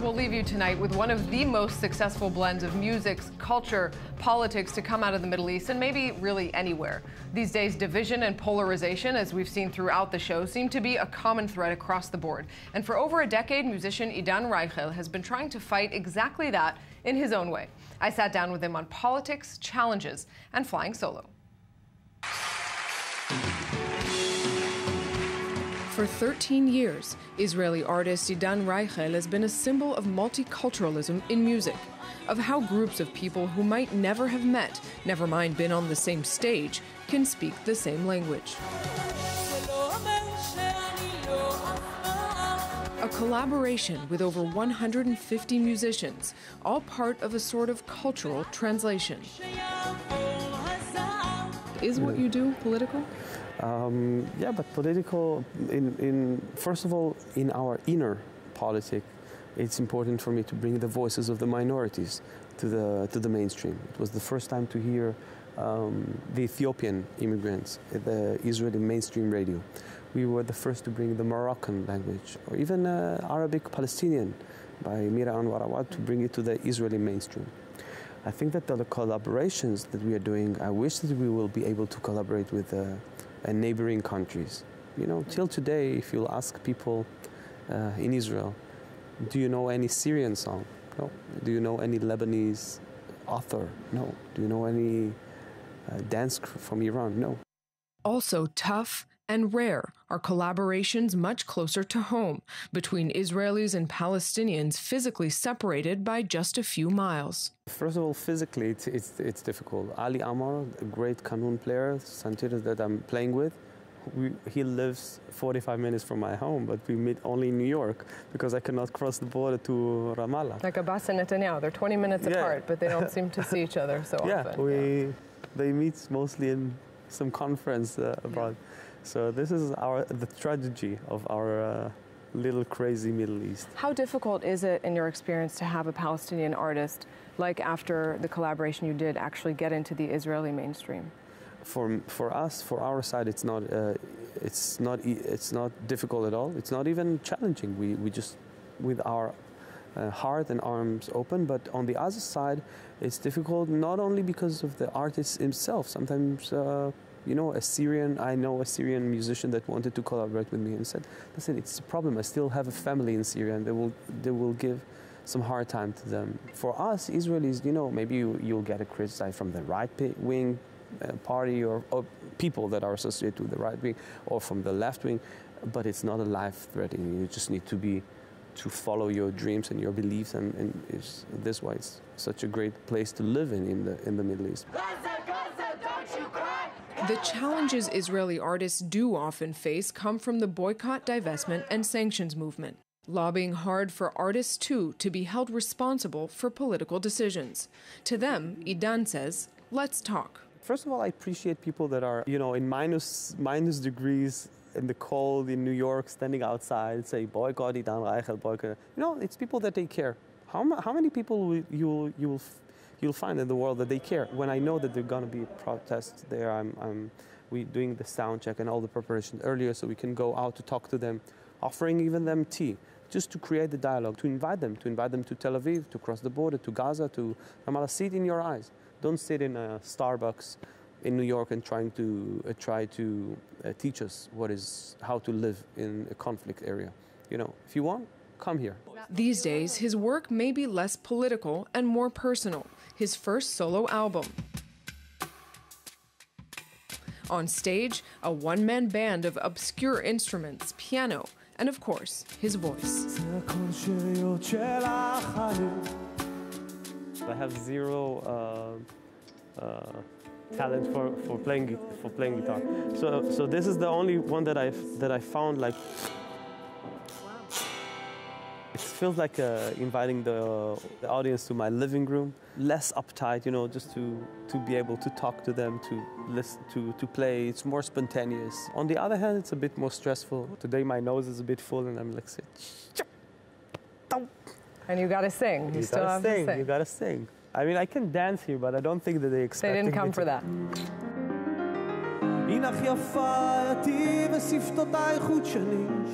We'll leave you tonight with one of the most successful blends of music, culture, politics to come out of the Middle East, and maybe really anywhere. These days, division and polarization, as we've seen throughout the show, seem to be a common thread across the board. And for over a decade, musician Idan Raichel has been trying to fight exactly that in his own way. I sat down with him on politics, challenges, and flying solo. For 13 years, Israeli artist Idan Raichel has been a symbol of multiculturalism in music, of how groups of people who might never have met, never mind been on the same stage, can speak the same language. A collaboration with over 150 musicians, all part of a sort of cultural translation. Is what you do political? Yeah, but political, first of all, in our inner politic, it's important for me to bring the voices of the minorities to the mainstream. It was the first time to hear the Ethiopian immigrants at the Israeli mainstream radio. We were the first to bring the Moroccan language, or even Arabic Palestinian by Mira Anwar Awad, to bring it to the Israeli mainstream. I think that the collaborations that we are doing, I wish that we will be able to collaborate with neighboring countries. You know, till today, if you'll ask people in Israel, do you know any Syrian song? No. Do you know any Lebanese author? No. Do you know any dance from Iran? No. Also tough and rare are collaborations much closer to home between Israelis and Palestinians physically separated by just a few miles. First of all, physically, it's difficult. Ali Amar, a great Qanun player, Santir that I'm playing with, he lives 45 minutes from my home, but we meet only in New York because I cannot cross the border to Ramallah. Like Abbas and Netanyahu, they're 20 minutes apart, but they don't seem to see each other so often. They meet mostly in some conference abroad. So this is the tragedy of our little crazy Middle East. How difficult is it, in your experience, to have a Palestinian artist, like after the collaboration you did, actually get into the Israeli mainstream? For us, for our side, it's not difficult at all. It's not even challenging. We just, with our heart and arms open. But on the other side, it's difficult not only because of the artist himself. Sometimes. You know, I know a Syrian musician that wanted to collaborate with me and said, listen, it's a problem. I still have a family in Syria, and they will give some hard time to them. For us, Israelis, you know, maybe you'll get a criticize from the right-wing party or people that are associated with the right wing, or from the left wing, but it's not a life-threatening. You just need to follow your dreams and your beliefs, and this is why it's such a great place to live in the Middle East. The challenges Israeli artists do often face come from the boycott, divestment, and sanctions movement, lobbying hard for artists, too, to be held responsible for political decisions. To them, Idan says, let's talk. First of all, I appreciate people that are, you know, in minus degrees in the cold in New York, standing outside, say, boycott Idan Raichel, boycott. You know, it's people that they care. How many people you'll find in the world that they care? When I know that there are going to be protests there, we doing the sound check and all the preparation earlier so we can go out to talk to them, offering even them tea, just to create the dialogue, to invite them to Tel Aviv, to cross the border, to Gaza, to Ramallah. See it in your eyes. Don't sit in a Starbucks in New York and try to teach us how to live in a conflict area. You know, if you want, come here. These days, his work may be less political and more personal. His first solo album. On stage, a one-man band of obscure instruments, piano, and of course, his voice. I have zero talent for playing guitar. So this is the only one that I found like. It feels like inviting the audience to my living room, less uptight, you know, just to be able to talk to them, to listen, to play. It's more spontaneous. On the other hand, it's a bit more stressful. Today my nose is a bit full, and I'm like, and you gotta sing. You still have to sing. You gotta sing. I mean, I can dance here, but I don't think that they expect. They didn't come for that.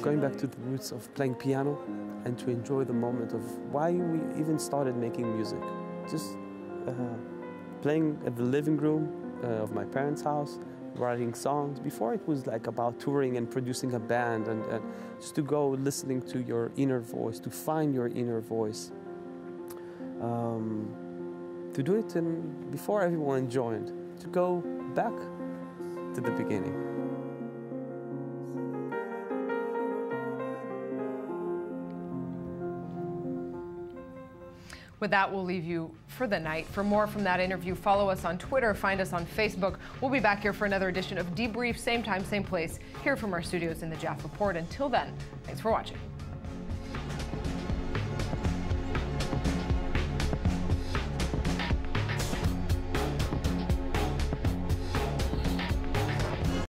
Going back to the roots of playing piano, and to enjoy the moment of why we even started making music. Just playing at the living room of my parents' house, writing songs. Before it was like about touring and producing a band, and just to go listening to your inner voice, to find your inner voice. To do it before everyone joined, to go back to the beginning. With that, we'll leave you for the night. For more from that interview, follow us on Twitter, find us on Facebook. We'll be back here for another edition of Debrief, same time, same place, here from our studios in the Jaffa Port. Until then, thanks for watching.